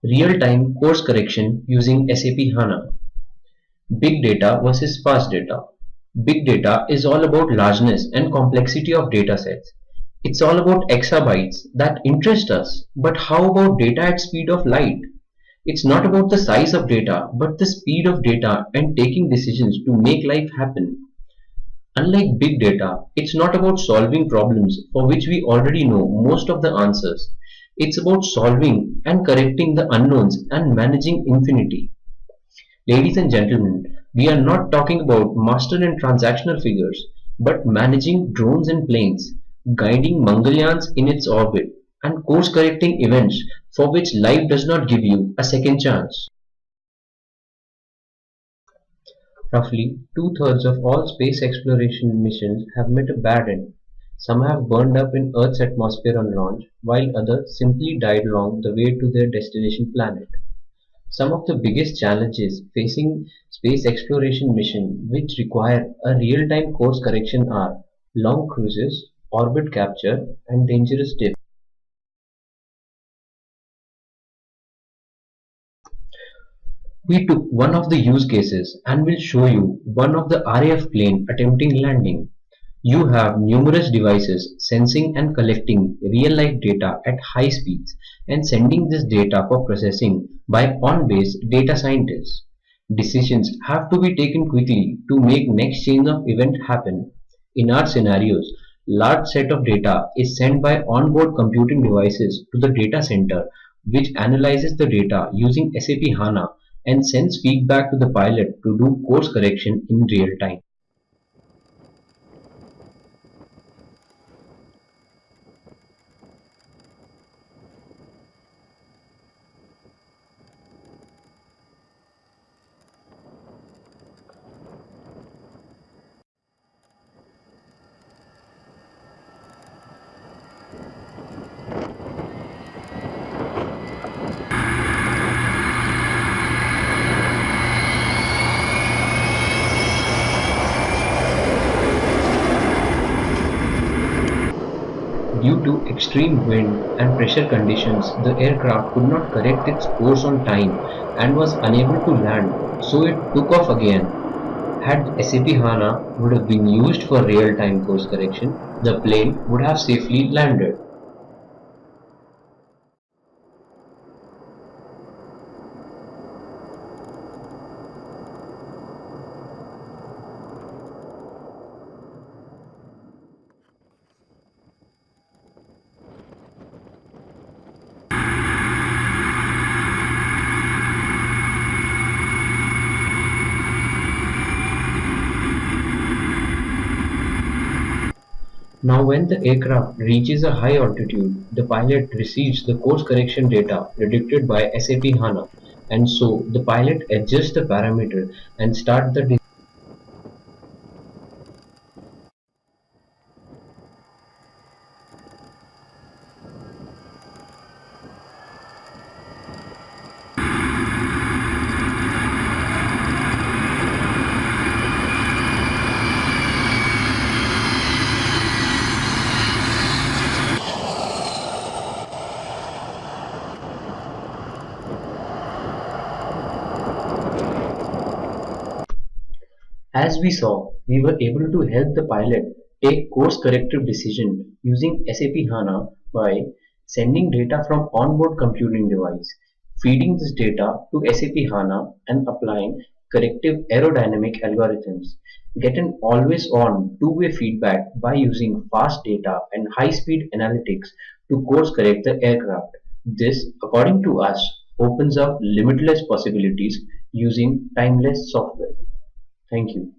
Real-time course correction using SAP HANA. Big data versus fast data. Big data is all about largeness and complexity of data sets. It's all about exabytes that interest us. But how about data at speed of light? It's not about the size of data, but the speed of data and taking decisions to make life happen. Unlike big data, it's not about solving problems for which we already know most of the answers. It's about solving and correcting the unknowns and managing infinity. Ladies and gentlemen, we are not talking about master and transactional figures, but managing drones and planes, guiding Mangalyans in its orbit, and course correcting events for which life does not give you a second chance. Roughly two-thirds of all space exploration missions have met a bad end. Some have burned up in Earth's atmosphere on launch, while others simply died along the way to their destination planet. Some of the biggest challenges facing space exploration missions which require a real-time course correction are long cruises, orbit capture, and dangerous dips. We took one of the use cases and will show you one of the RAF plane attempting landing. You have numerous devices sensing and collecting real-life data at high speeds and sending this data for processing by on-base data scientists. Decisions have to be taken quickly to make next chain of event happen. In our scenarios, large set of data is sent by onboard computing devices to the data center which analyzes the data using SAP HANA and sends feedback to the pilot to do course correction in real time. Due to extreme wind and pressure conditions, the aircraft could not correct its course on time and was unable to land, so it took off again. Had SAP HANA would have been used for real-time course correction, the plane would have safely landed. Now when the aircraft reaches a high altitude, the pilot receives the course correction data predicted by SAP HANA, and so the pilot adjusts the parameter and start the. As we saw, we were able to help the pilot take course corrective decision using SAP HANA by sending data from onboard computing device, feeding this data to SAP HANA and applying corrective aerodynamic algorithms, get an always on two-way feedback by using fast data and high-speed analytics to course correct the aircraft. This, according to us, opens up limitless possibilities using timeless software. Thank you.